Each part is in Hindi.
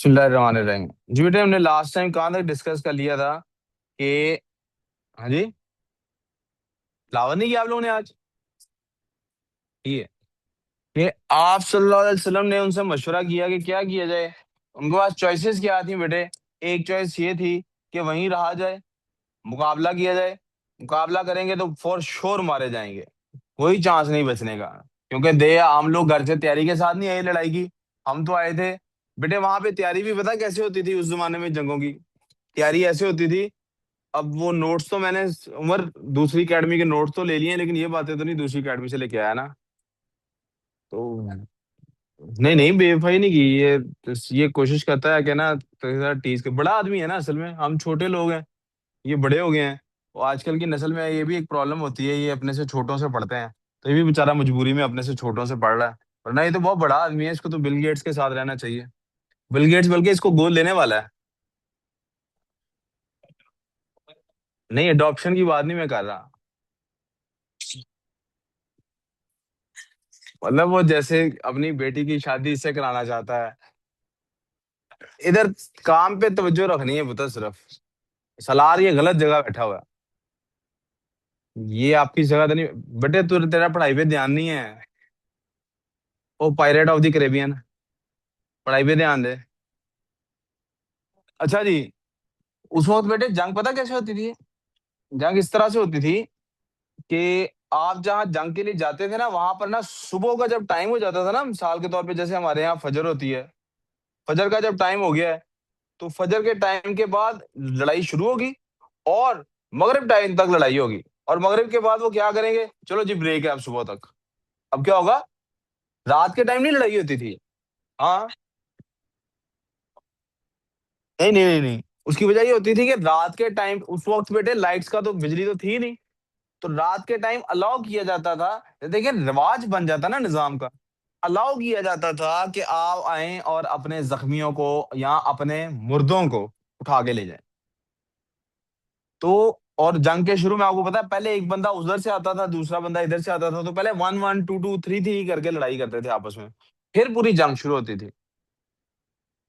बिस्मिल्लाहिर्रहमानिर्रहीम। जी बेटे, हमने लास्ट टाइम कहाँ तक डिस्कस कर लिया था कि हाँ जी, दावत नहीं किया आप लोगों ने आज? ठीक है कि आप सल्लल्लाहु अलैहि वसल्लम ने उनसे मशवरा किया कि क्या किया जाए। उनके पास चॉइसेस क्या थी बेटे? एक चॉइस ये थी कि वहीं रहा जाए, मुकाबला किया जाए। मुकाबला करेंगे तो फॉर श्योर मारे जाएंगे, कोई चांस नहीं बचने का। क्योंकि दे हम लोग घर से तैयारी के साथ नहीं आए लड़ाई की, हम तो आए थे। बेटे वहां पे तैयारी भी पता कैसे होती थी उस जमाने में? जंगों की तैयारी ऐसे होती थी। अब वो नोट्स तो मैंने उमर दूसरी एकेडमी के नोट्स तो ले लिए हैं, लेकिन ये बातें तो नहीं दूसरी एकेडमी से लेके आया ना। तो नहीं नहीं, बेवफाई नहीं की। ये कोशिश करता है कि ना तो टीज के बड़ा आदमी है ना, असल में हम छोटे लोग हैं, ये बड़े हो गए हैं। और आजकल की नस्ल में ये भी एक प्रॉब्लम होती है, ये अपने से छोटों से पढ़ते हैं। तो ये भी बेचारा मजबूरी में अपने से छोटों से पढ़ रहा है, वरना ये तो बहुत बड़ा आदमी है, इसको तो बिल गेट्स के साथ रहना चाहिए। बिल गेट्स बल्कि इसको गोद लेने वाला है। नहीं, अडॉप्शन की बात नहीं मैं कर रहा। मतलब वो जैसे अपनी बेटी की शादी इससे कराना चाहता है। इधर काम पे तवज्जो रखनी है पुत्र, सिर्फ सलार ये गलत जगह बैठा हुआ है। ये आपकी जगह तो नहीं। बेटे तू तेरा पढ़ाई पे ध्यान नहीं है। ओ पायरेट ऑफ द कैरेबियन, पढ़ाई पे ध्यान दे। अच्छा जी, उस वक्त बेटे जंग पता कैसे होती थी? जंग इस तरह से होती थी कि आप जहाँ जंग के लिए जाते थे ना, वहां पर ना सुबह का जब टाइम हो जाता था ना, मिसाल के तौर पे जैसे हमारे यहाँ फजर होती है, फजर का जब टाइम हो गया है, तो फजर के टाइम के बाद लड़ाई शुरू होगी और मगरिब टाइम तक लड़ाई होगी। और मगरिब के बाद वो क्या करेंगे, चलो जी ब्रेक है अब सुबह तक। अब क्या होगा? रात के टाइम नहीं लड़ाई होती थी। हाँ, नहीं नहीं नहीं नहीं, उसकी वजह ये होती थी कि रात के टाइम उस वक्त बेटे लाइट्स का तो बिजली तो थी नहीं, तो रात के टाइम अलाउ किया जाता था। देखिए रिवाज बन जाता ना निजाम का। अलाउ किया जाता था कि आप आए और अपने जख्मियों को या अपने मुर्दों को उठा के ले जाएं। तो और जंग के शुरू में आपको पता है, पहले एक बंदा उधर से आता था, दूसरा बंदा इधर से आता था, तो पहले one one two two three three करके लड़ाई करते थे आपस में, फिर पूरी जंग शुरू होती थी।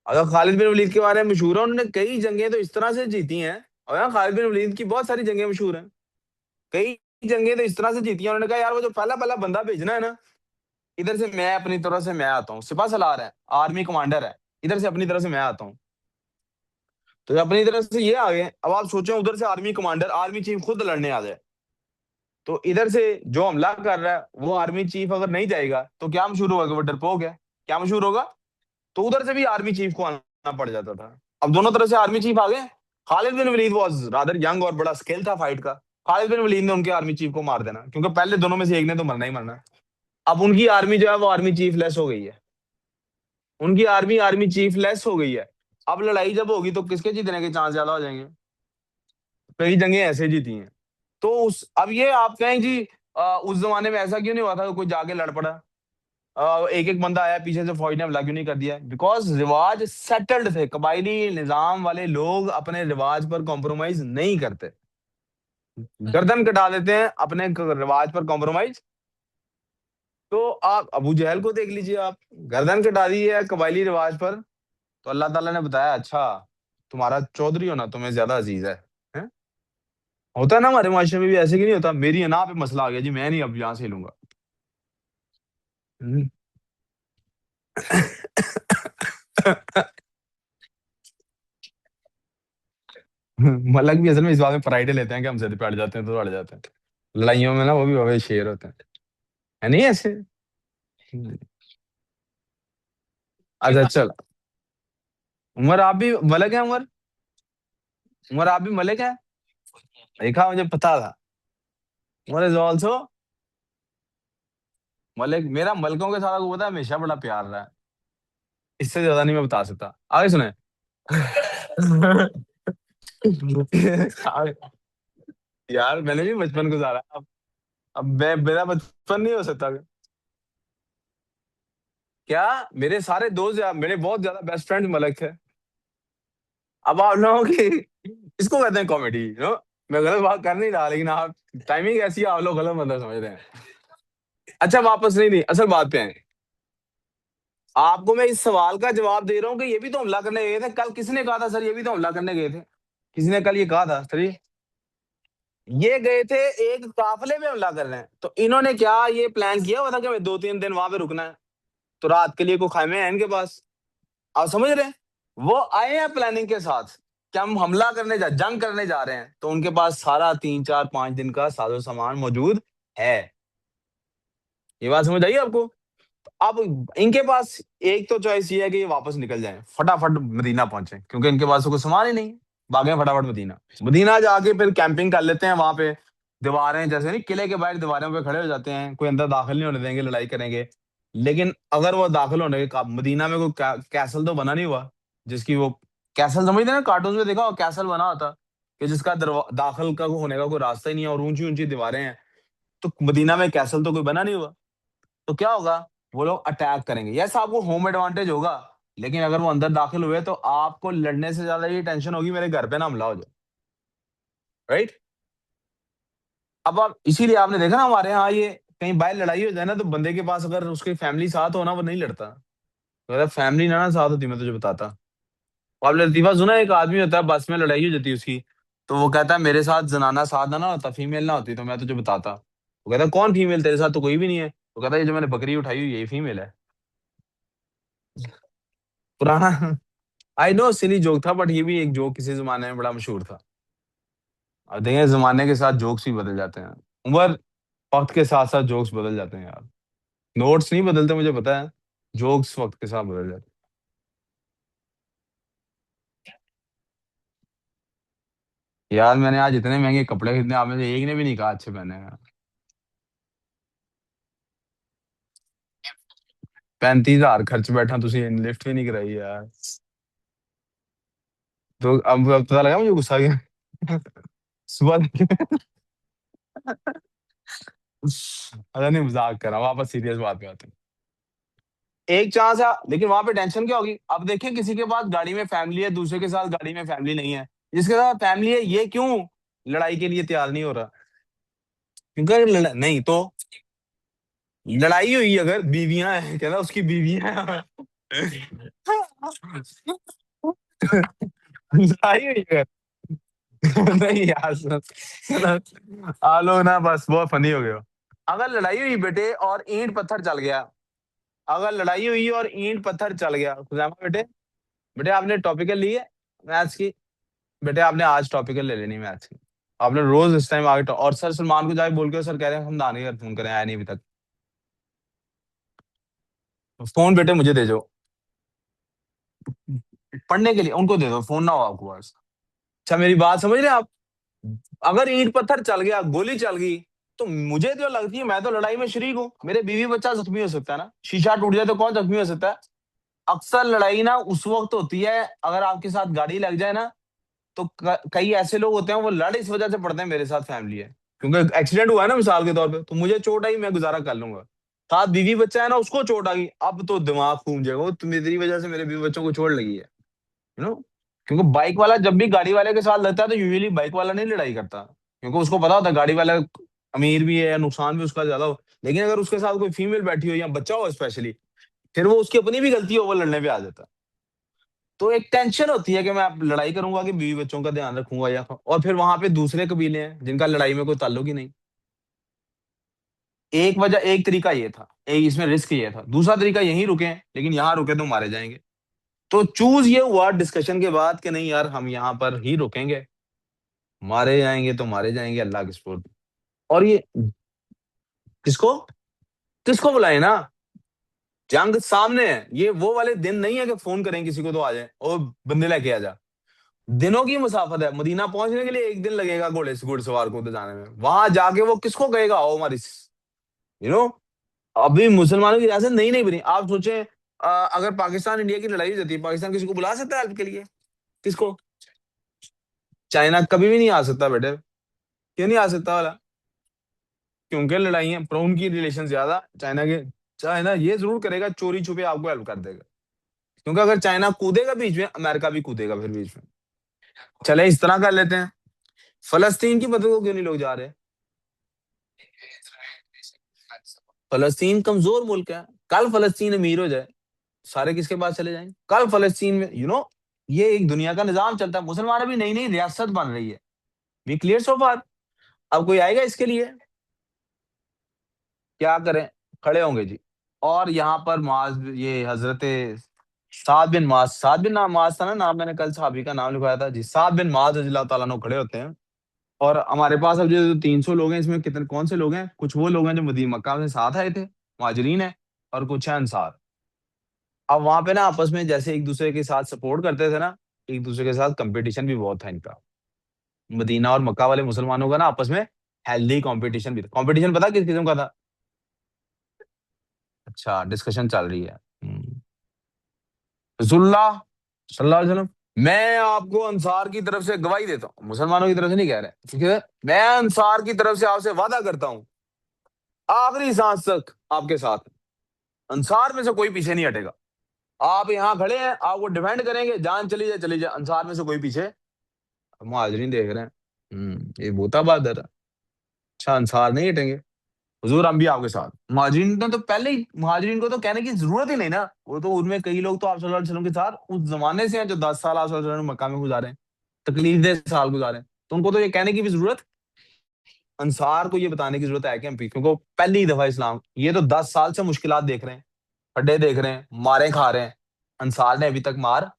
अगर खालिद बिन वलीद के बारे में मशहूर है, उन्होंने कई जंगें तो इस तरह से जीती हैं। और यहाँ खालिद बिन वलीद की बहुत सारी जंगें मशहूर हैं। कई जंगें तो इस तरह से जीती हैं, उन्होंने कहा यार वो जो पहला पहला बंदा भेजना है ना, इधर से मैं अपनी तरफ से मैं आता हूँ, सिपा सलार है, आर्मी कमांडर है, इधर से अपनी तरफ से मैं आता हूँ। तो अपनी तरफ से ये आ गए। अब आप सोचो उधर से आर्मी कमांडर, आर्मी चीफ खुद लड़ने आ जाए, तो इधर से जो हमला कर रहा है वो आर्मी चीफ अगर नहीं जाएगा तो क्या मशहूर होगा कि वो डरपोक है? क्या मशहूर होगा? तो उधर से भी आर्मी चीफ को आना पड़ जाता था। अब दोनों तरफ से आर्मी चीफ आ गए। खालिद बिन वलीद वाज रादर यंग और बड़ा स्किल था फाइट का। खालिद बिन वलीद ने उनके आर्मी चीफ को मार देना, क्योंकि पहले दोनों में से एक ने तो मरना ही मरना है। अब उनकी आर्मी जो है वो आर्मी चीफ लेस हो गई है। उनकी आर्मी आर्मी चीफ लेस हो गई है। अब लड़ाई जब होगी तो किसके जीतने के चांस ज्यादा हो जाएंगे? कई जंगें ऐसे जीती हैं। तो उस अब ये आप कहें जी, उस जमाने में ऐसा क्यों नहीं हुआ था कि कोई जाके लड़ पड़ा? एक एक बंदा आया पीछे से, फौज ने हमला क्यों नहीं कर दिया? बिकॉज रिवाज सेटल्ड थे, कबायली निजाम वाले लोग अपने रिवाज पर कॉम्प्रोमाइज नहीं करते। गर्दन कटा देते हैं अपने रिवाज पर कॉम्प्रोमाइज। तो आप अबू जहल को देख लीजिए, आप गर्दन कटा दी है कबायली रिवाज पर, तो अल्लाह ताला ने बताया अच्छा तुम्हारा चौधरी होना तुम्हें ज्यादा अजीज है, हैं? होता है ना हमारे माशरे में भी, ऐसे कि नहीं होता? मेरी अना पे मसला आ गया जी, मैं नहीं अब यहाँ से हिलूंगा। हम्म। मलक भी असल में इस बात में प्राइड लेते हैं कि हम ज्यादा पे अड़ जाते हैं तो अड़ जाते हैं। लड़ाइयों में ना वो भी वही शेर होते हैं, है नहीं ऐसे? अच्छा चल, उमर आप भी मलक है उमर? उमर आप भी मलिक है? देखा, मुझे पता था। Umar is also Malik. मेरा मलकों के साथ आपको पता है हमेशा बड़ा प्यार रहा है, इससे ज्यादा नहीं मैं बता सकता। आगे सुने। यार मैंने भी बचपन गुजारा, अब मैं मेरा बचपन नहीं हो सकता क्या? मेरे सारे दोस्त मेरे बहुत ज्यादा बेस्ट फ्रेंड मलक थे। अब आप लोगों की इसको कहते हैं कॉमेडी, मैं गलत बात कर नहीं रहा, लेकिन आप टाइमिंग ऐसी है, आप लोग गलत मतलब समझ रहे हैं। अच्छा वापस नहीं नहीं, असल बात पे आए। आपको मैं इस सवाल का जवाब दे रहा हूँ कि ये भी तो हमला करने गए थे। कल किसने कहा था सर ये भी तो हमला करने गए थे? किसी ने कल ये कहा था सर ये गए थे एक काफिले में हमला कर रहे हैं, तो इन्होंने क्या ये प्लान किया हुआ था कि हमें 2-3 दिन वहां पे रुकना है, तो रात के लिए कोई खामे हैं इनके पास? आप समझ रहे हैं? वो आए हैं प्लानिंग के साथ कि हम हमला करने जंग करने जा रहे हैं, तो उनके पास सारा 3-4-5 दिन का साजो सामान मौजूद है। ये बात समझ आई आपको? अब इनके पास एक तो चॉइस ये है कि ये वापस निकल जाएं, फटाफट मदीना पहुंचे, क्योंकि इनके पास तो कोई सामान ही नहीं है। भागे फटाफट मदीना। मदीना जाके फिर कैंपिंग कर लेते हैं वहां पे। दीवारें जैसे नहीं, किले के बाहर दीवारों पे खड़े हो जाते हैं, कोई अंदर दाखिल नहीं होने देंगे, लड़ाई करेंगे। लेकिन अगर वो दाखिल होने के मदीना में कोई कैसल तो बना नहीं हुआ, जिसकी वो कैसल समझते हैं ना, कार्टून में देखा हो कैसल बना होता, कि जिसका दाखिल का होने का कोई रास्ता ही नहीं है और ऊंची ऊंची दीवारें हैं। तो मदीना में कैसल तो कोई बना नहीं हुआ। तो क्या होगा? वो लोग अटैक करेंगे। यस, आपको होम एडवांटेज होगा, लेकिन अगर वो अंदर दाखिल हुए तो आपको लड़ने से ज्यादा ये टेंशन होगी मेरे घर पे ना हमला हो जाए। राइट? अब आप इसीलिए आपने देखा ना हमारे यहाँ ये कहीं बाहर लड़ाई हो जाए ना, तो बंदे के पास अगर उसकी फैमिली साथ हो ना, वो नहीं लड़ता। तो अगर फैमिली ना ना साथ होती, मैं तुझे बताता। आपने लतीफा सुना है, एक आदमी होता है बस में लड़ाई हो जाती है उसकी, तो वो कहता है मेरे साथ जनाना साथ ना ना होता, फीमेल ना होती तो मैं तुझे बताता। वो कहता है कौन फीमेल? तेरे साथ तो कोई भी नहीं है। वो कहता है ये जो मैंने बकरी उठाई हुई यही फीमेल है। पुराना आई नो सिली जोक था, बट ये भी एक जोक किसी जमाने में बड़ा मशहूर था। अब देखें जमाने के साथ जोक्स भी बदल जाते हैं। उम्र, वक्त के साथ साथ जोक्स बदल जाते हैं यार। नोट्स नहीं बदलते मुझे पता है, जोक्स वक्त के साथ बदल जाते हैं। यार मैंने आज इतने महंगे कपड़े खरीदने, आप में से एक ने भी नहीं कहा अच्छे पहने हैं। 35,000 खर्च बैठा, तुझे लिफ्ट भी नहीं कराई यार। तो अब पता लगा मुझे गुस्सा आ गया। सुबह अरे नहीं, मजाक कर रहा हूँ, वापस सीरियस बात पे आते हैं। एक चांस है, लेकिन वहां पे टेंशन क्या होगी? अब देखिए किसी के पास गाड़ी में फैमिली है, दूसरे के साथ गाड़ी में फैमिली नहीं है। जिसके साथ फैमिली है ये क्यों लड़ाई के लिए तैयार नहीं हो रहा? क्योंकि अगर नहीं तो लड़ाई हुई, अगर बीवियां हैं, कहना उसकी बीवियां हैं। लड़ाई हुई है। नहीं यार आ लो ना, बस बहुत फनी हो गए हो। अगर लड़ाई हुई बेटे और ईंट पत्थर चल गया, अगर लड़ाई हुई और ईंट पत्थर चल गया खुजामा बेटे, बेटे आपने टॉपिकल ली है मैथ्स की? बेटे आपने आज टॉपिकल ले लेनी मैथ्स की। आपने रोज इस टाइम आगे और सर सलमान को जाके बोल के सर कह रहे हैं हम दाने का फोन करें, आया नहीं अभी तक। फोन बेटे मुझे दे दो पढ़ने के लिए, उनको दे दो फोन, ना हो आपको पास। अच्छा मेरी बात समझ रहे हैं आप? अगर ईंट पत्थर चल गया, गोली चल गई, तो मुझे जो लगती है मैं तो लड़ाई में शरीक हूँ, मेरे बीवी बच्चा जख्मी हो सकता है ना, शीशा टूट जाए तो कौन जख्मी हो सकता है? अक्सर लड़ाई ना उस वक्त होती है अगर आपके साथ गाड़ी लग जाए ना, तो कई ऐसे लोग होते हैं वो लड़ इस वजह से पड़ते हैं मेरे साथ फैमिली है, क्योंकि एक्सीडेंट हुआ है ना मिसाल के तौर पे, तो मुझे चोट आई मैं गुजारा कर लूंगा। साथ बीवी बच्चा है ना, उसको चोट आ गई, अब तो दिमाग घूम जाएगा, वो तेरी वजह से मेरे बीवी बच्चों को चोट लगी है। यू नो, क्योंकि बाइक वाला जब भी गाड़ी वाले के साथ लगता है तो यूजुअली बाइक वाला नहीं लड़ाई करता, क्योंकि उसको पता होता है गाड़ी वाला अमीर भी है, नुकसान भी उसका ज्यादा हो। लेकिन अगर उसके साथ कोई फीमेल बैठी हो या बच्चा हो स्पेशली, फिर वो उसकी अपनी भी गलती हो, वो लड़ने पे आ जाता है। तो एक टेंशन होती है कि मैं अब लड़ाई करूंगा कि बीवी बच्चों का ध्यान रखूंगा, या और फिर वहां पे दूसरे कबीले हैं जिनका लड़ाई में कोई ताल्लुक ही नहीं। एक वजह, एक तरीका ये था, एक इसमें रिस्क ये था, दूसरा तरीका यहीं रुके हैं, लेकिन यहाँ रुके तो मारे जाएंगे। तो चूज ये हुआ डिस्कशन के बाद कि नहीं यार हम यहाँ पर ही रुकेंगे, मारे जाएंगे तो मारे जाएंगे अल्लाह के सपोर्ट। और ये किसको, किसको बुलाए ना, जंग सामने है, ये वो वाले दिन नहीं है कि फोन करें किसी को तो आ जाए और बंदे लेके आ जा। दिनों की मुसाफत है, मदीना पहुंचने के लिए एक दिन लगेगा घुड़सवार को तो जाने में, वहां जाके वो किसको कहेगा आओ हमारी, यू नो। अभी मुसलमानों की रियासत नई नहीं बनी, आप सोचें अगर पाकिस्तान इंडिया की लड़ाई हो जाती है, पाकिस्तान किसी को बुला सकता है हेल्प के लिए? किसको? चाइना कभी भी नहीं आ सकता बेटे। क्यों नहीं आ सकता वाला? क्योंकि लड़ाइयाँ पर उनकी रिलेशन ज्यादा चाइना के। चाइना ये जरूर करेगा, चोरी छुपे आपको हेल्प कर देगा, क्योंकि अगर चाइना कूदेगा बीच में, अमेरिका भी कूदेगा फिर बीच में। चले इस तरह कर लेते हैं, फलस्तीन की मदद को क्यों नहीं लोग जा रहे? फलस्तीन कमजोर मुल्क है, कल फलस्तीन अमीर हो जाए, सारे किसके पास चले जाएंगे? कल फलस्तीन में ये एक दुनिया का निजाम चलता है, मुसलमानों भी नई नई रियासत बन रही है। वी क्लियर सो फार? अब कोई आएगा इसके लिए? क्या करें? खड़े होंगे जी। और यहाँ पर माज ये हजरत साद बिन माज था ना नाम, मैंने कल साहबी का नाम लिखवाया था जी, साद बिन माज रज़ी अल्लाह ताला अन्हु खड़े होते हैं। और हमारे पास अब जो 300 लोग हैं, इसमें कितने कौन से लोग हैं? कुछ वो लोग हैं जो मदीना मक्का में साथ आए थे, मुहाजिरीन है, और कुछ है अंसार। अब वहां पे ना आपस में जैसे एक दूसरे के साथ सपोर्ट करते थे ना, एक दूसरे के साथ कंपटीशन भी बहुत था इनका। मदीना और मक्का वाले मुसलमानों का ना आपस में हेल्दी कंपटीशन भी था। कंपटीशन पता किस किस्म का था? अच्छा, डिस्कशन चल रही है। रसूलुल्लाह सल्लल्लाहु अलैहि वसल्लम, मैं आपको अंसार की तरफ से गवाही देता हूँ, मुसलमानों की तरफ से नहीं कह रहे, ठीक है? मैं अंसार की तरफ से आपसे वादा करता हूँ, आखिरी सांस तक आपके साथ, अंसार में से कोई पीछे नहीं हटेगा। आप यहाँ खड़े हैं, आपको डिफेंड करेंगे, जान चली जाए चली जाए, अंसार में से कोई पीछे। मुहाजिरीन देख रहे हैं, ये बोता बहादुर है। अच्छा, अंसार नहीं हटेंगे, हुजूर हम भी आपके साथ। मुहाजिरीन ने तो पहले ही, मुहाजिरीन को तो कहने की जरूरत ही नहीं ना, वो तो उनमें कई लोग तो आप सल्लल्लाहु अलैहि वसल्लम के साथ उस जमाने से हैं, जो 10 साल आप सल्लल्लाहु अलैहि वसल्लम मक्का में गुजारे हैं, तकलीफ दे साल गुजारे हैं। तो उनको तो ये कहने की भी जरूरत, अंसार को ये बताने की जरूरत है कि हम क्योंकि वो पहली दफा इस्लाम, ये तो 10 साल से मुश्किलात देख रहे हैं, खड्डे देख रहे हैं, मारे खा रहे हैं। अंसार ने अभी तक मार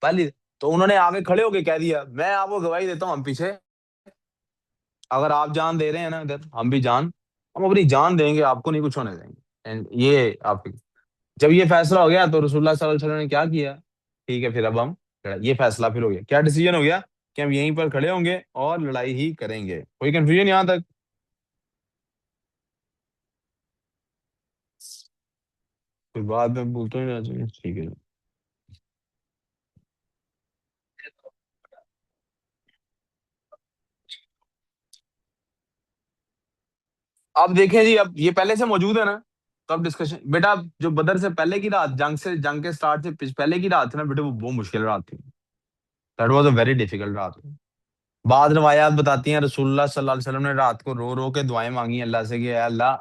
पहली, तो उन्होंने आगे खड़े होके कह दिया, मैं आपको गवाही देता हूँ हम पीछे, अगर आप जान दे रहे हैं ना इधर, हम भी जान, हम अपनी जान देंगे, आपको नहीं कुछ होने देंगे। एंड ये आपकी, जब ये फैसला हो गया तो रसूलुल्लाह सल्लल्लाहु अलैहि वसल्लम ने क्या किया? ठीक है, फिर अब हम, ये फैसला फिर हो गया, क्या डिसीजन हो गया? कि हम यहीं पर खड़े होंगे और लड़ाई ही करेंगे। कोई कंफ्यूजन यहाँ तक? फिर बाद में भूलते ही ना चाहिए, ठीक है। अब देखें जी, अब ये पहले से मौजूद है ना, तो अब डिस्कशन बेटा, जो बदर से पहले की रात, जंग के स्टार्ट से पहले की रात थी ना बेटे, वो बहुत मुश्किल रात थी। That was a very difficult रात। बाद रवायात बताती हैं रसूलुल्लाह सल्लल्लाहु अलैहि वसल्लम ने रात को रो रो के दुआएं मांगी अल्लाह से कि "ऐ Allah,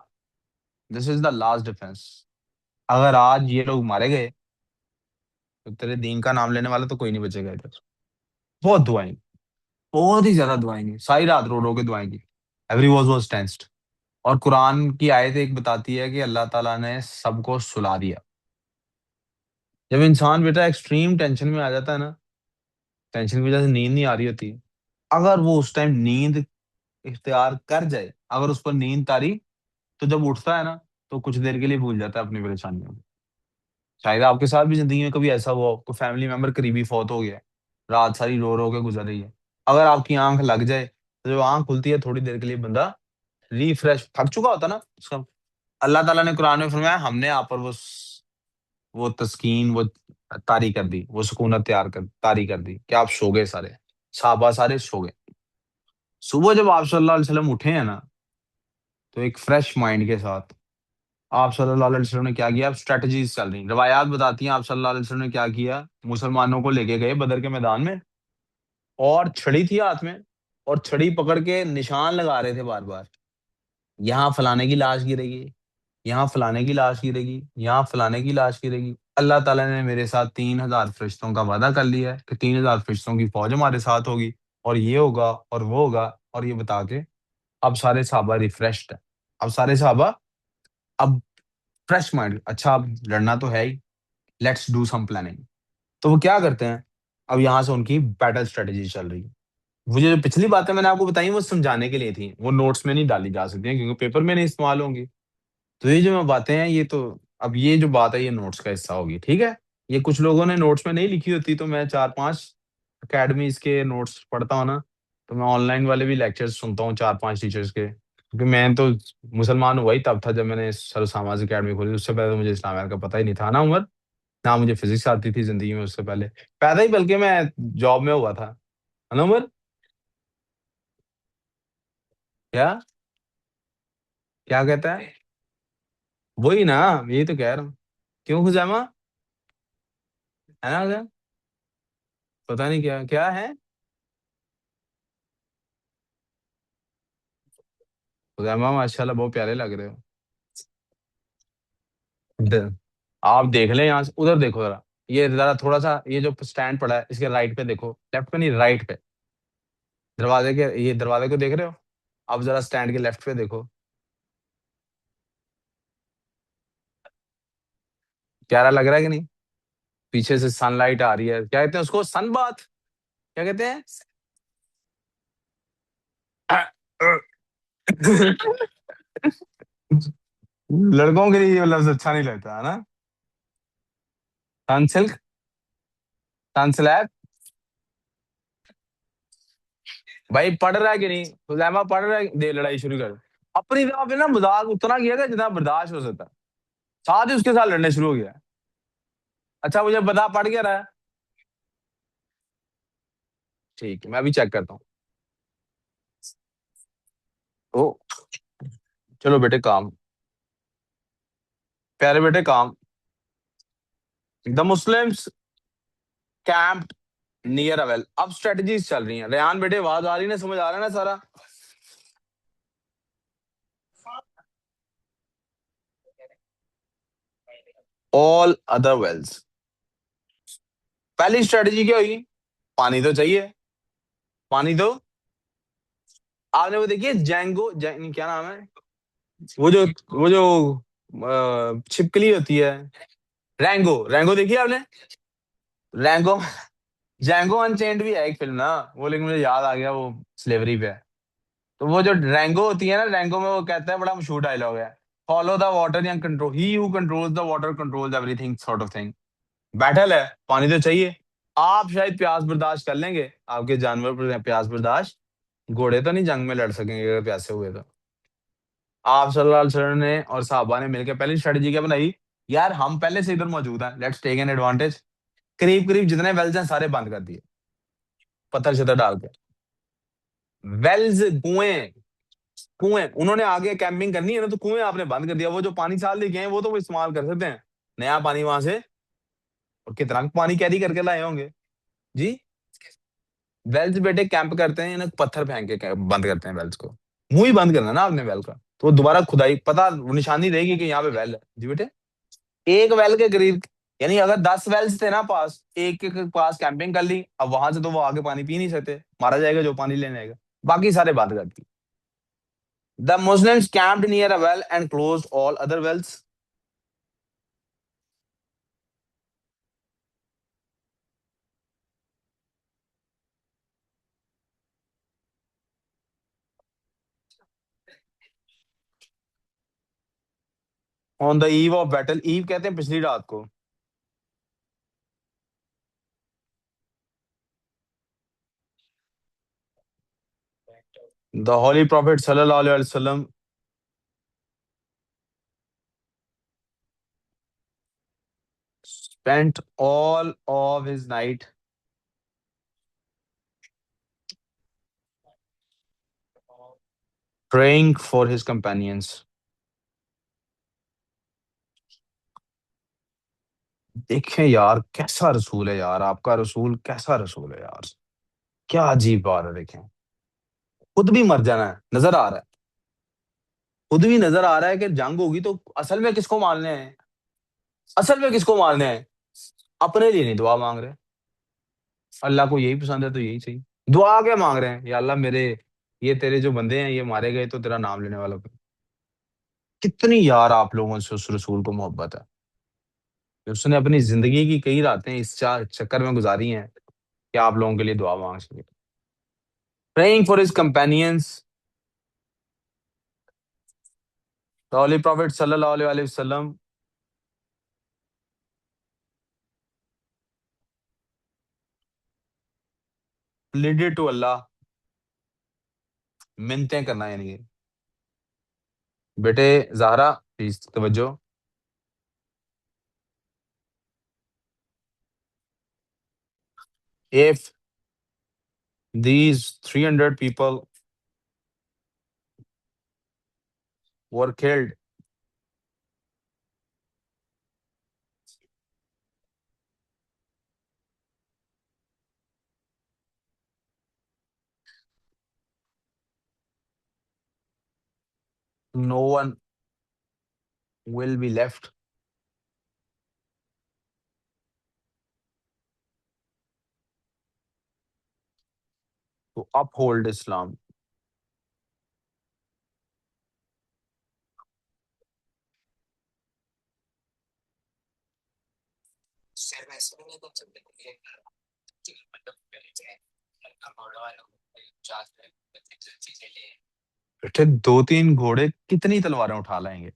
this is the last defence, अगर आज ये लोग मारे गए तो तेरे दीन का नाम लेने वाला तो कोई नहीं बचेगा इधर।" बहुत दुआएं, बहुत ही ज्यादा दुआएं की, सारी रात रो रो के दुआएं की। Every was tensed. और कुरान की आयत एक बताती है कि अल्लाह ताला ने सबको सुला दिया। जब इंसान बेटा एक्सट्रीम टेंशन में आ जाता है ना, टेंशन की वजह से नींद नहीं आ रही होती, अगर वो उस टाइम नींद इख्तियार कर जाए, अगर उस पर नींद तारी, तो जब उठता है ना, तो कुछ देर के लिए भूल जाता है अपनी परेशानियों को। शायद आपके साथ भी जिंदगी में कभी ऐसा हुआ हो, कोई फैमिली मेंबर करीबी फौत हो गया है, रात सारी रो रो के गुजर रही है, अगर आपकी आंख लग जाए, तो जब आंख खुलती है थोड़ी देर के लिए बंदा रिफ्रेश, थक चुका होता ना उसका, अल्लाह ताला ने कुरान में फरमाया, हमने आप पर वो तस्कीन, वो तारी कर दी, वो सुकूनत तारी कर दी कि आप सो गए सारे, साहबा सारे सो गए। सुबह जब आप सल्लल्लाहु अलैहि वसल्लम उठे हैं ना, तो एक फ्रेश माइंड के साथ आप सल्लल्लाहु अलैहि वसल्लम ने क्या किया? अब स्ट्रेटजीज चल रही, रवायात बताती हैं आप सल्लल्लाहु अलैहि वसल्लम ने क्या किया। मुसलमानों को लेके गए बदर के मैदान में, और छड़ी थी हाथ में, और छड़ी पकड़ के निशान लगा रहे थे बार बार, यहाँ फलाने की लाश गिरेगी, यहाँ फलाने की लाश गिरेगी, यहाँ फलाने की लाश गिरेगी। अल्लाह ताला ने मेरे साथ 3,000 फरिश्तों का वादा कर लिया है कि 3,000 फरिश्तों की फौज हमारे साथ होगी, और ये होगा और वो होगा, और ये बता के अब सारे सहाबा रिफ्रेश्ड है। अब सारे सहाबा, अब फ्रेश माइंड, अच्छा अब लड़ना तो है ही, लेट्स डू सम प्लानिंग। तो वो क्या करते हैं? अब यहाँ से उनकी बैटल स्ट्रेटेजी चल रही है। मुझे जो पिछली बातें मैंने आपको बताई वो समझाने के लिए थी, वो नोट्स में नहीं डाली जा सकती हैं क्योंकि पेपर में नहीं इस्तेमाल होंगी। तो ये जो मैं बातें हैं, ये तो, अब ये जो बात है ये नोट्स का हिस्सा होगी, ठीक है? ये कुछ लोगों ने नोट्स में नहीं लिखी होती, तो मैं 4-5 अकेडमीज के नोट्स पढ़ता हूँ ना, तो मैं ऑनलाइन वाले भी लेक्चर्स सुनता हूँ 4-5 टीचर्स के, क्योंकि मैं तो मुसलमान हुआ ही तब था जब मैंने सरसामाज अकेडमी खोली, उससे पहले तो मुझे इस्लामियात का पता ही नहीं था ना उमर, ना मुझे फिजिक्स आती थी जिंदगी में उससे पहले, पैदा ही बल्कि मैं जॉब में हुआ था, है ना उमर? क्या क्या कहता है? वही ना, यही तो कह रहा हूँ। क्यों खुजैमा? है ना खुजैमा? पता नहीं क्या क्या है। खुजैमा माशाल्लाह बहुत प्यारे लग रहे हो। आप देख लें यहाँ से, उधर देखो जरा, ये जरा थोड़ा सा, ये जो स्टैंड पड़ा है इसके राइट पे देखो, लेफ्ट पे नहीं, राइट पे, दरवाजे के, ये दरवाजे को देख रहे हो? अब जरा स्टैंड के लेफ्ट पे देखो। प्यारा लग रहा है कि नहीं? पीछे से सनलाइट आ रही है, क्या कहते हैं उसको, सन बाथ, क्या कहते हैं? लड़कों के लिए ये लफ्ज अच्छा नहीं लगता है ना। सनसिल्क, सनस्लैब। भाई पढ़ रहा है कि नहीं खुजैमा, पढ़ रहा है? दे लड़ाई शुरू कर। अपनी तरह पे ना मजाक उतना किया था जितना बर्दाश्त हो सकता है, साथ ही उसके साथ लड़ने शुरू हो गया। अच्छा मुझे बता, पढ़ क्या रहा है? ठीक है, मैं अभी चेक करता हूँ। ओ, चलो बेटे काम, प्यारे बेटे काम। The Muslims camped near a well. अब स्ट्रेटजीज चल रही हैं, रेहान बेटे आवाज आ रही है ना, समझ आ रहा है ना सारा? All other Wales. पहली स्ट्रेटजी क्या हुई? पानी तो चाहिए, पानी तो। आपने वो देखिए जैंगो, क्या नाम है, वो जो छिपकली होती है, रैंगो, रैंगो देखिए आपने? रैंगो, जैंगो अनचेंड भी है एक फिल्म ना, वो लेकिन मुझे याद आ गया, वो स्लेवरी पे है। तो वो जो रैंगो होती है ना, रैंगो में वो कहता है, बड़ा मशहूर डायलॉग है, फॉलो द वाटर या control, he who controls the water controls everything, sort of thing. Battle है, पानी तो चाहिए। आप शायद प्यास बर्दाश्त कर लेंगे, आपके जानवर पर प्यास बर्दाश्त, घोड़े तो नहीं जंग में लड़ सकेंगे अगर प्यासे हुए तो। आप सल्लल्लाहु अलैहि वसल्लम ने और साहबा ने मिलकर पहली स्ट्रेटजी क्या बनाई? यार हम पहले से इधर मौजूद हैं, लेट्स टेक एन एडवांटेज। करीब करीब जितने वेल्स हैं सारे बंद कर दिए, पत्थर शत्थर डाल के। वेल्स, कुएं, कुएं, उन्होंने आगे कैंपिंग करनी है ना, तो कुएं आपने बंद कर दिया। वो जो पानी साल लेके आए वो तो वो इस्तेमाल कर सकते हैं, नया पानी वहां से। और कितना पानी कैरी करके लाए होंगे जी। वेल्स बेटे कैंप करते हैं ना, पत्थर फेंक के बंद करते हैं वेल्स को। मुंह ही बंद करना ना आपने वेल का, तो वो दोबारा खुदाई पता निशानी रहेगी कि यहाँ पे वेल है जी बेटे। एक वेल के करीब, यानी अगर 10 वेल्स थे ना पास, एक के पास कैंपिंग कर ली, अब वहां से तो वो आगे पानी पी नहीं सकते, मारा जाएगा जो पानी लेने आएगा। बाकी सारे बंद कर दी। The Muslims camped near a well and closed all other wells. On the eve of battle, eve कहते हैं पिछली रात को। द होली प्रॉफिट सल्लल्लाहु अलैहि वसल्लम spent all of his night praying for his companions। देखें यार कैसा रसूल है यार, आपका रसूल कैसा रसूल है यार, क्या अजीब बात है। देखें, खुद भी मर जाना है नजर आ रहा है, खुद भी नजर आ रहा है कि जंग होगी तो असल में किसको मारने हैं, असल में किसको मारने हैं? अपने लिए नहीं दुआ मांग रहे। अल्लाह को यही पसंद है तो यही चाहिए। दुआ क्या मांग रहे हैं? या अल्लाह मेरे, ये तेरे जो बंदे हैं ये मारे गए तो तेरा नाम लेने वालों पे। कितनी यार आप लोगों से उस रसूल को मोहब्बत है कि उसने अपनी जिंदगी की कई रातें इस चक्कर में गुजारी हैं कि आप लोगों के लिए दुआ मांग सके। Praying for his companions, the holy prophet सल्लल्लाहु अलैहि वसल्लम प्लीडेड टू अल्लाह, मिन्नतें करना, यानी कि बेटे ज़हरा प्लीज तवज्जो। If these 300 people were killed, no one will be left to uphold Islam. बेटे 2-3 घोड़े कितनी तलवारें उठा लाएंगे।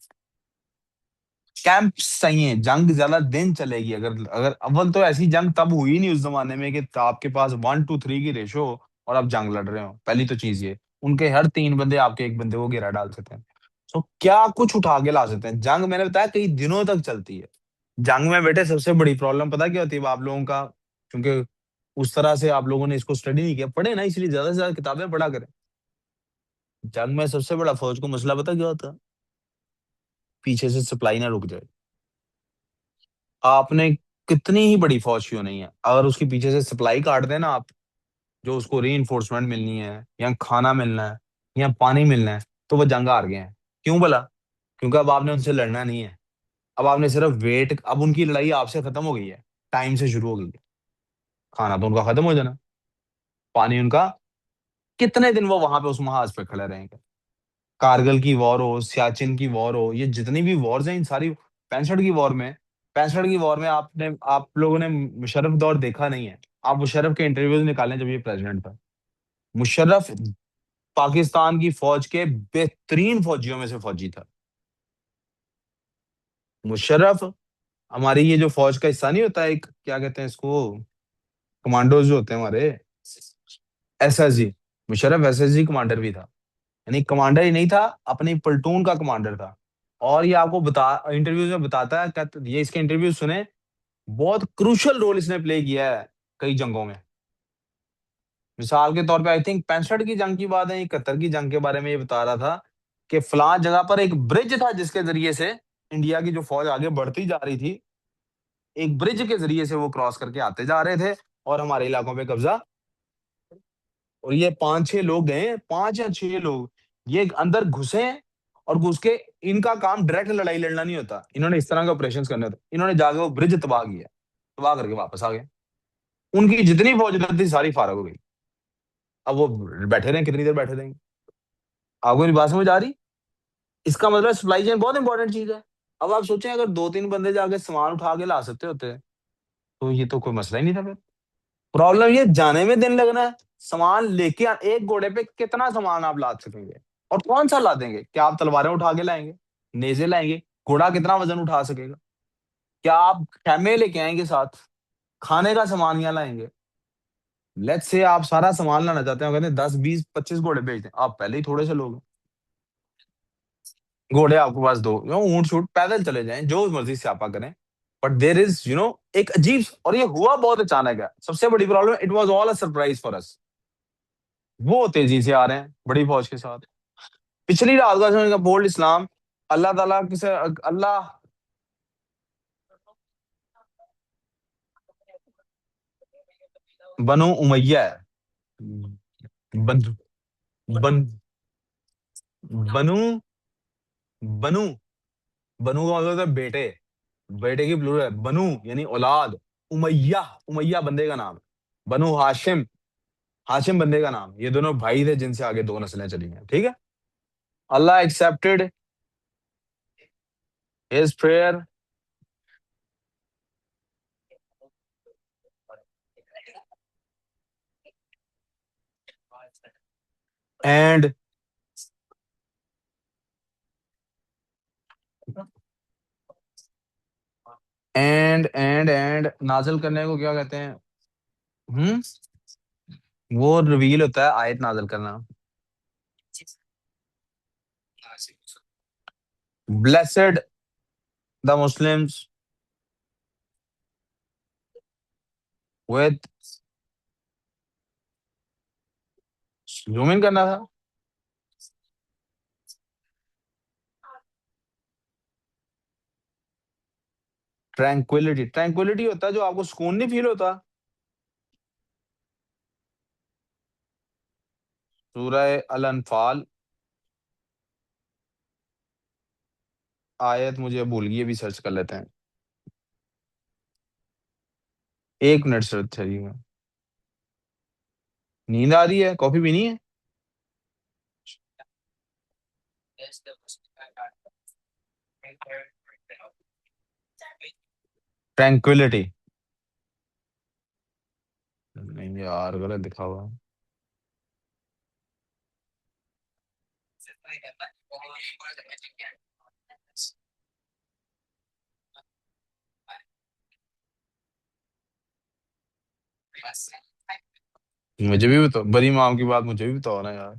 कैंप सही है, जंग ज्यादा दिन चलेगी। अगर अगर अव्वल तो ऐसी जंग तब हुई नहीं उस जमाने में कि आपके पास 1-3 की रेशो हो और आप जंग लड़ रहे हो। पहली तो चीज ये, उनके हर 3 बंदे आपके एक बंदे को गिरा डाल सकते हैं। तो क्या कुछ उठा के ला सकते हैं। जंग मैंने बताया कई दिनों तक चलती है। जंग में बेटे सबसे बड़ी प्रॉब्लम पता क्या होती है आप लोगों का, क्योंकि उस तरह से आप लोगों ने इसको स्टडी नहीं किया, पढ़े ना, इसलिए ज्यादा से ज्यादा किताबें पढ़ा करें। जंग में सबसे बड़ा फौज को मसला पता क्या होता है, पीछे से सप्लाई ना रुक जाए। आपने कितनी ही बड़ी फौज क्यों नहीं है, अगर उसके पीछे से सप्लाई काट देना आप, जो उसको री इन्फोर्समेंट मिलनी है या खाना मिलना है या पानी मिलना है, तो वो जंग हार गए हैं। क्यों भला? क्योंकि अब आपने उनसे लड़ना नहीं है। अब आपने सिर्फ वेट, अब उनकी लड़ाई आपसे खत्म हो गई है, टाइम से शुरू हो गई है। खाना तो उनका खत्म हो जाना, पानी उनका, कितने दिन वो वहां पे उस महाज पे खड़े रहेंगे। कारगिल की वॉर हो, सियाचिन की वॉर हो, ये जितनी भी वॉर्स हैं इन सारी, 65 की वॉर में आपने, आप लोगों ने मुशर्रफ दौर देखा नहीं है। आप मुशर्रफ के इंटरव्यूज निकालें जब ये प्रेसिडेंट था। मुशर्रफ पाकिस्तान की फौज के बेहतरीन फौजियों में से फौजी था। मुशर्रफ हमारी ये जो फौज का हिस्सा नहीं होता, एक क्या कहते हैं इसको, कमांडोज जो होते हैं हमारे, एसएसजी। मुशर्रफ एसएसजी कमांडर भी था। यानी कमांडर ही नहीं था, अपनी प्लेटून का कमांडर था। और ये आपको बता, इंटरव्यूज में बताता है, ये इसके इंटरव्यू सुने, बहुत क्रूशल रोल इसने प्ले किया है कई जंगों में। मिसाल के तौर पे आई थिंक 65 की जंग की बात है, 71 की जंग के बारे में ये बता रहा था कि फलां जगह पर एक ब्रिज था जिसके जरिए से इंडिया की जो फौज आगे बढ़ती जा रही थी, एक ब्रिज के जरिए से वो क्रॉस करके आते जा रहे थे और हमारे इलाकों पे कब्जा। और ये 5-6 लोग गए, 5 या 6 लोग, ये अंदर घुसे और घुस के, इनका काम डायरेक्ट लड़ाई लड़ना नहीं होता, इन्होंने इस तरह के ऑपरेशन करने होते। इन्होंने जाके वो ब्रिज तबाह किया, तबाह करके वापस आ गए। उनकी जितनी फौज थी सारी फारग हो गई। अब वो बैठे रहे, कितनी देर बैठे रहेंगे। आपको मेरी बात समझ आ रही? इसका मतलब सप्लाई चेन बहुत इंपॉर्टेंट चीज है। अब आप सोचें अगर 2-3 बंदे जाके सामान उठा के ला सकते होते तो ये तो कोई मसला ही नहीं था फिर। प्रॉब्लम ये जाने में दिन लगना है, सामान लेके एक घोड़े पे कितना सामान आप ला सकेंगे, और कौन सा ला देंगे? क्या आप तलवारें उठा के लाएंगे, नेजे लाएंगे? घोड़ा कितना वजन उठा सकेगा? क्या आप खेमे लेके आएंगे साथ, खाने का सामान यहाँ लाएंगे? लेट्स से आप सारा सामान लाना चाहते हैं, कहते हैं 10-20-25 घोड़े भेज दें, आप पहले ही थोड़े से लोग हैं। घोड़े आपके पास दो, ऊंट शूट पैदल चले जाएं, जो मर्जी से आपा करें। बट देर इज एक अजीब, और ये हुआ बहुत अचानक है, सबसे बड़ी problem, it was all a surprise for us. वो तेजी से आ रहे हैं बड़ी फौज के साथ। पिछली रात का समय का बोल्ड इस्लाम, अल्लाह ताला किसे, अल्लाह, बनु उमैया है। बन बन बनु बनु बनु का मतलब होता है बेटे, बेटे की प्लूरल है बनु, यानी औलाद। उमैया, उमैया बंदे का नाम है। बनु हाशिम, हाशिम बंदे का नाम। ये दोनों भाई थे जिनसे आगे 2 नस्लें चली हैं, ठीक है। Allah accepted his prayer and and नाजिल करने को क्या कहते हैं? हम्म, वो रिवील होता है, आयत नाजिल करना। Blessed the Muslims with, zoom in करना था। ट्रैंक्विलिटी, ट्रैंक्विलिटी होता है जो आपको सुकून नहीं फील होता। सूरह अल अनफाल, आयत मुझे भूल गई, अभी सर्च कर लेते हैं। 1 मिनट सर्च चाहिए। नींद आ रही है, कॉफी पीनी है। ट्रैंक्विलिटी। नहीं यार, गलत दिखा हुआ है। मुझे भी बताओ, बड़ी माम की बात मुझे भी बताओ ना यार।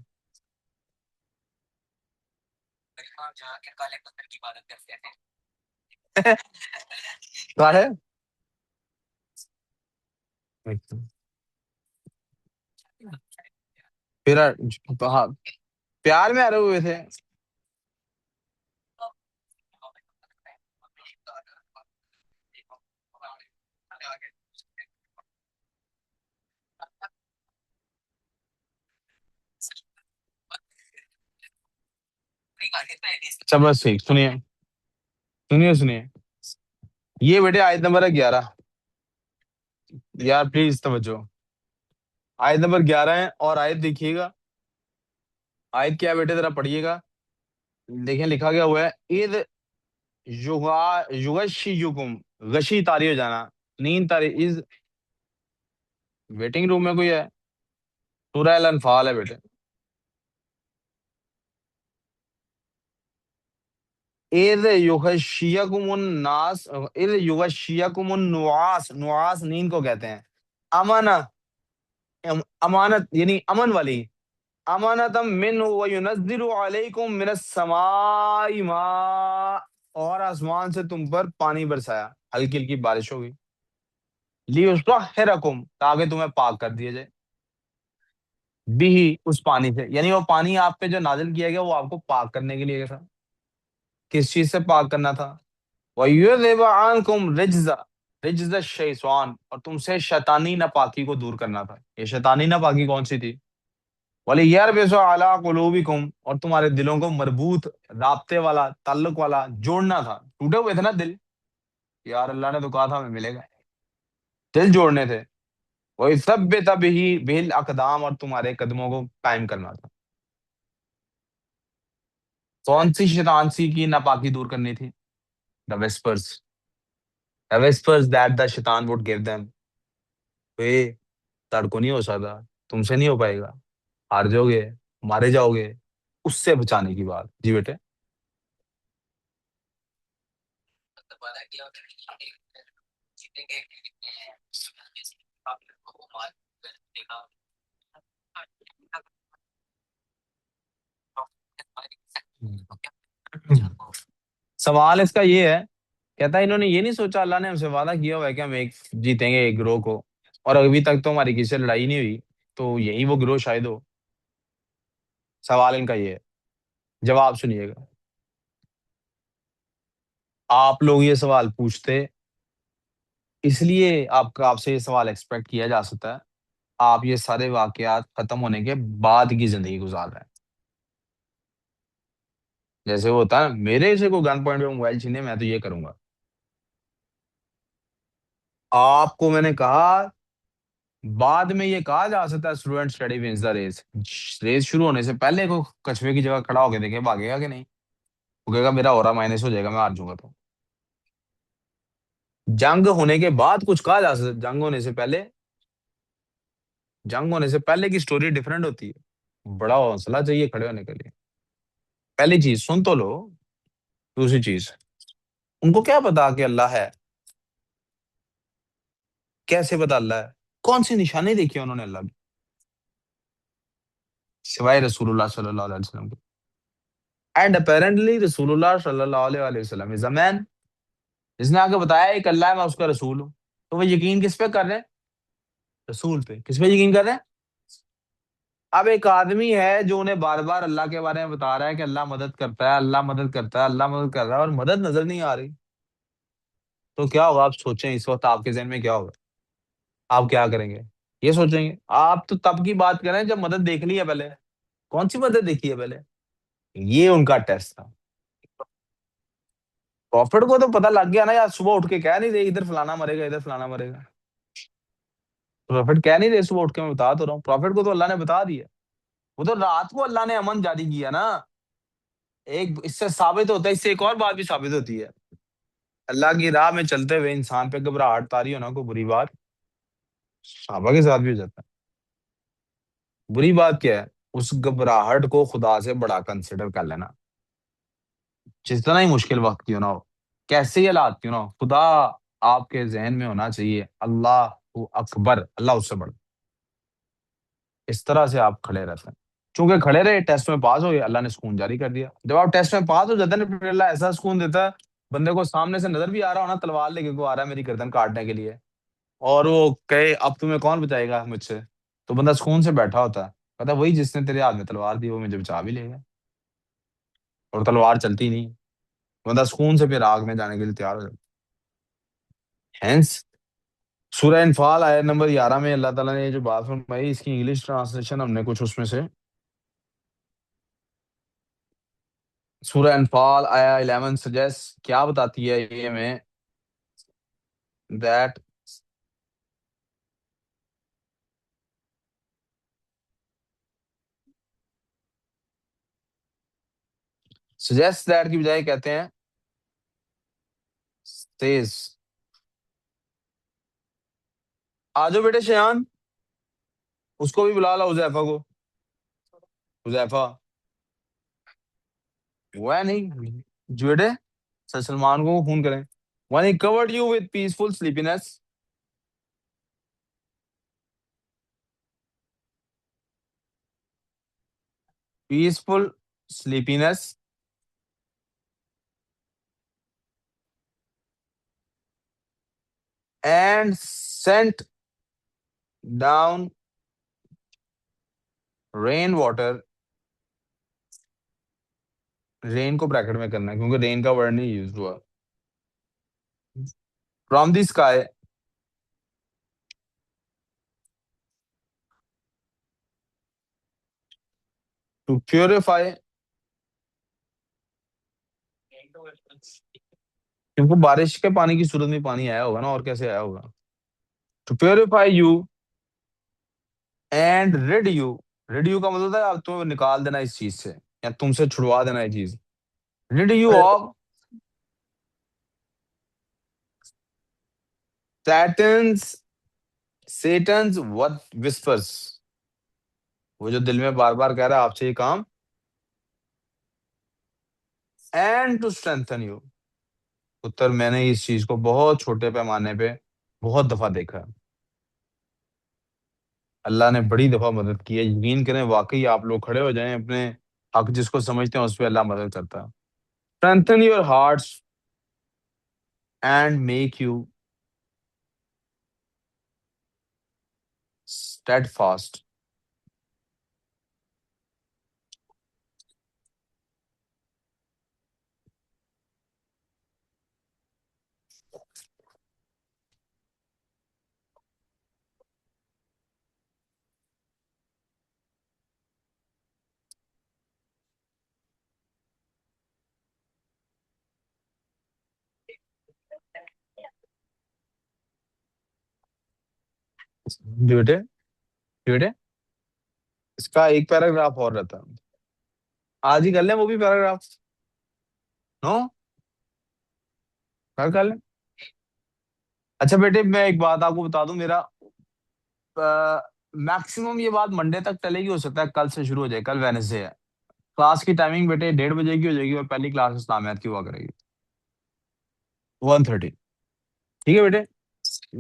क्या है? फिर हाँ, प्यार में अरे हुए थे। अच्छा बस ठीक, सुनिए सुनिए सुनिए। ये बेटे आयत नंबर है 11। यार प्लीज तवज्जो। आयत नंबर 11 है, और आयत देखिएगा। आयत क्या है बेटे, जरा पढ़िएगा। देखिए लिखा गया हुआ है, ईद युगा युगशी युगुम। गशी तारी हो जाना, नींद तारी इज। वेटिंग रूम में कोई है? सूरह अल अनफाल है बेटे। इज युगशियकुमुन नास, इज युगशियकुमुन नुआस। नुआस नींद को कहते हैं। अमाना, अमानत यानी अमन वाली। अमानतम मिन व युनज़्ज़िलु अलैकुम मिनस समाई मा। और आसमान से तुम पर पानी बरसाया, हल्की हल्की बारिश होगी। लियुत्तहिरकुम, ताकि तुम्हें पाक कर दिया जाए। बिही, उस पानी से, यानी वो पानी आप पे जो नाजिल किया गया वो आपको पाक करने के लिए था। किस चीज से पाक करना था? वयुज़हिबा अन्कुम रिज्ज़ा, रिज्ज़ शैतान, और तुमसे शैतानी नापाकी को दूर करना था। ये शैतानी नापाकी कौन सी थी? वलियरबिसु अला कुलूबिकुम, और तुम्हारे दिलों को मजबूत, राब्ते वाला, ताल्लुक वाला जोड़ना था। टूटे हुए थे ना दिल। यार अल्लाह ने तो कहा था हमें मिलेगा। दिल जोड़ने थे। वही सब बेतबही बिल अकदाम, और तुम्हारे कदमों को कायम करना था। कौन सी शैतान सी की नापाकी दूर करनी थी? The whispers. The whispers that the शैतान वुड गिव देम। वे, तड़को नहीं हो सकता, तुमसे नहीं हो पाएगा, हार जाओगे, मारे जाओगे। उससे बचाने की बात जी बेटे। सवाल इसका ये है, कहता है इन्होंने ये नहीं सोचा, अल्लाह ने हमसे वादा किया हुआ है कि हम एक जीतेंगे एक ग्रोह को, और अभी तक तो हमारी किसी से लड़ाई नहीं हुई, तो यही वो ग्रोह शायद हो। सवाल इनका ये है। जवाब सुनिएगा। आप लोग ये सवाल पूछते इसलिए आपका, आपसे ये सवाल एक्सपेक्ट किया जा सकता है। आप ये सारे वाकयात खत्म होने के बाद की जिंदगी गुजार रहे हैं। जैसे वो होता है ना, मेरे से कोई गन पॉइंट पे मोबाइल छीने, मैं तो ये करूंगा। आपको मैंने कहा, बाद में ये कहा जा सकता है student study wins the race. Race शुरू होने से पहले को कछुए की जगह खड़ा होके देखे भागेगा कि नहीं। वो कहेगा मेरा ऑरा माइनस हो जाएगा, मैं हार जाऊंगा तो। जंग होने के बाद कुछ कहा जा सकता है, जंग होने से पहले की स्टोरी डिफरेंट होती है। बड़ा हौसला चाहिए खड़े होने के लिए। पहली चीज सुन तो लो। दूसरी चीज, उनको क्या पता कि अल्लाह है? कैसे पता अल्लाह है? कौन सी निशानी देखी है उन्होंने अल्लाह की, सिवाय रसूलुल्लाह सल्लल्लाहु अलैहि वसल्लम के? एंड अपेरेंटली रसूलुल्लाह सल्लल्लाहु अलैहि वसल्लम इज अ मैन। जिसने आगे बताया एक अल्लाह है, मैं उसका रसूल हूँ। तो वो यकीन किस पे कर रहे हैं? रसूल पे। किस पे यकीन कर रहे हैं? अब एक आदमी है जो उन्हें बार बार अल्लाह के बारे में बता रहा है कि अल्लाह मदद करता है, अल्लाह मदद करता है, अल्लाह मदद कर रहा है, और मदद नजर नहीं आ रही। तो क्या होगा? आप सोचें, इस वक्त आपके जहन में क्या होगा? आप क्या करेंगे? ये सोचेंगे? आप तो तब की बात करें जब मदद देख ली है पहले। कौन सी मदद देखी है पहले? ये उनका टेस्ट था। प्रॉफिट को तो पता लग गया ना यार, सुबह उठ के कह नहीं रहे इधर फलाना मरेगा, इधर फलाना मरेगा। प्रॉफिट कह नहीं रहे, सुबह उठ के मैं बता तो रहा हूँ, प्रॉफिट को तो अल्लाह ने बता दिया। वो तो रात को अल्लाह ने अमन जारी किया ना। एक इससे साबित होता है, इससे एक और बात भी साबित होती है। अल्लाह की राह में चलते हुए इंसान पे घबराहट तारी हो ना, कोई बुरी बात, सहाबा के साथ भी हो जाता है। बुरी बात क्या है? उस घबराहट को खुदा से बड़ा कंसिडर कर लेना। जितना ही मुश्किल वक्त क्यों ना हो, कैसे ही हालात क्यों ना हो, खुदा आपके जहन में होना चाहिए, अल्लाह अकबर, अल्लाह उससे बड़ा। इस तरह से आप खड़े रहते हैं। चूंकि खड़े रहे, टेस्ट में पास हो गए, अल्लाह ने सुकून जारी कर दिया। जब आप टेस्ट में पास हो जाते हैं ना, फिर अल्लाह ऐसा सुकून देता है, बंदे को सामने से नजर भी आ रहा हो ना, तलवार लेके को आ रहा है मेरी गर्दन काटने के लिए, और वो कहे अब तुम्हें कौन बचाएगा मुझसे, तो बंदा सुकून से बैठा होता है, पता है वही जिसने तेरे हाथ में तलवार दी वो मुझे बचा भी लेगा। और तलवार चलती नहीं, बंदा सुकून से फिर आग में जाने के लिए तैयार हो जाता है। हेंस सूरह इनफाल आयत नंबर 11 में अल्लाह ताला ने ये जो बात फरमाई, इसकी इंग्लिश ट्रांसलेशन हमने कुछ उसमें से, सूरह अनफाल आया 11 सजेस्ट क्या बताती है ये हमें, दैट सजेस्ट दैट की बजाय कहते हैं सेज। आ जाओ बेटे शयान, उसको भी बुला ला, हुजैफा को। हुजैफा वह नहीं, जो बेटे सर सलमान को फोन करें। When he covered you with peaceful sleepiness, peaceful sleepiness and sent down rain water, rain को ब्रैकेट में करना है क्योंकि रेन का वर्ड नहीं यूज हुआ, from the sky to purify, क्योंकि बारिश के पानी की सूरत में पानी आया होगा ना, और कैसे आया होगा। To purify you and rid you, rid you का मतलब है आप तुम्हें निकाल देना इस चीज से, या तुमसे छुड़वा देना ये चीज। Rid you of Satan's, Satan's what whispers, वो जो दिल में बार बार कह रहा है आपसे ये काम, एंड टू स्ट्रेंथन यू। उत्तर मैंने इस चीज को बहुत छोटे पैमाने पे बहुत दफा देखा है। अल्लाह ने बड़ी दफा मदद की है, यकीन करें, वाकई आप लोग खड़े हो जाएं अपने हक जिसको समझते हैं उस पर अल्लाह मदद करता है। Strengthen your hearts and make you steadfast। जी बेटे, जी बेटे, इसका एक पैराग्राफ और रहता है, आज ही कर लें वो भी पैराग्राफ। नो, कल कर लें। अच्छा बेटे, मैं एक बात आपको बता दूं, मेरा मैक्सिमम ये बात मंडे तक चलेगी, हो सकता है कल से शुरू हो जाए, कल वेनसडे है। क्लास की टाइमिंग बेटे 1:30 की हो जाएगी, और पहली क्लास इस्लामियात की हुआ करेगी 1:30। ठीक है बेटे,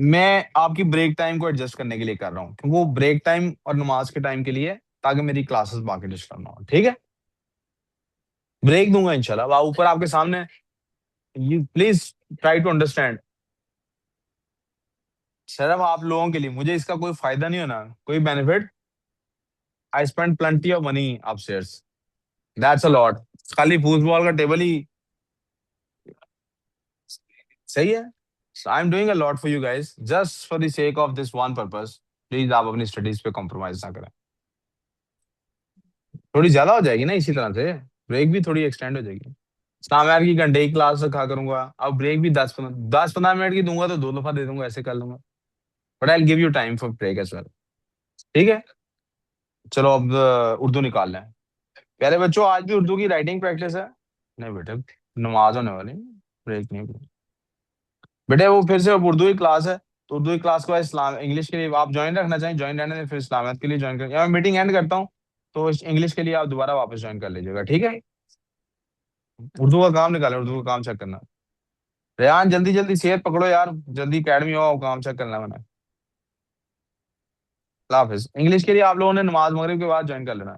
मैं आपकी ब्रेक टाइम को एडजस्ट करने के लिए कर रहा हूँ, क्योंकि वो ब्रेक टाइम और नमाज के टाइम के लिए, ताकि मेरी क्लासेस बाकी डिस्टर्ब ना हो, ठीक है। ब्रेक दूंगा इंशाल्लाह, ऊपर आपके सामने। You please try to understand. सिर्फ आप लोगों के लिए, मुझे इसका कोई फायदा नहीं होना, कोई benefit. I spend plenty of money upstairs, that's a lot. खाली फुटबॉल का टेबल ही सही है। I am doing a lot for you guys, just for the sake of this one purpose. Please आप अपनी स्टडीज पे कॉम्प्रोमाइज ना करें। थोड़ी ज्यादा हो जाएगी ना इसी तरह से, ब्रेक भी थोड़ी एक्सटेंड हो जाएगी। सामने की घंटे की क्लास रखा करूंगा, अब ब्रेक भी 10-15 मिनट की दूंगा, तो 2 दफा दे दूंगा, ऐसे कर लूंगा। But I give you time for break as well. ठीक है। चलो अब उर्दू निकाल लें। प्यारे बच्चों, आज भी उर्दू की राइटिंग प्रैक्टिस है। नहीं बेटे, नमाज होने वाली, ब्रेक नहीं। बेटे वो फिर से अब उर्दू की क्लास है, तो उर्दू की क्लास को बाद इस्लाम इंग्लिश के लिए आप ज्वाइन रखना चाहें ज्वाइन रहने दें, फिर इस्लामियत के लिए ज्वाइन करें, या मैं मीटिंग एंड करता हूँ, तो इंग्लिश के लिए आप दोबारा वापस ज्वाइन कर लीजिएगा, ठीक है। उर्दू का काम निकालें, उर्दू का काम चेक करना। रेहान जल्दी जल्दी सेहत पकड़ो यार, जल्दी अकेडमी आओ, काम चेक करना है मैंने। अल्लाह हाफिज। इंग्लिश के लिए आप लोगों ने नमाज मगरिब के बाद ज्वाइन कर लेना।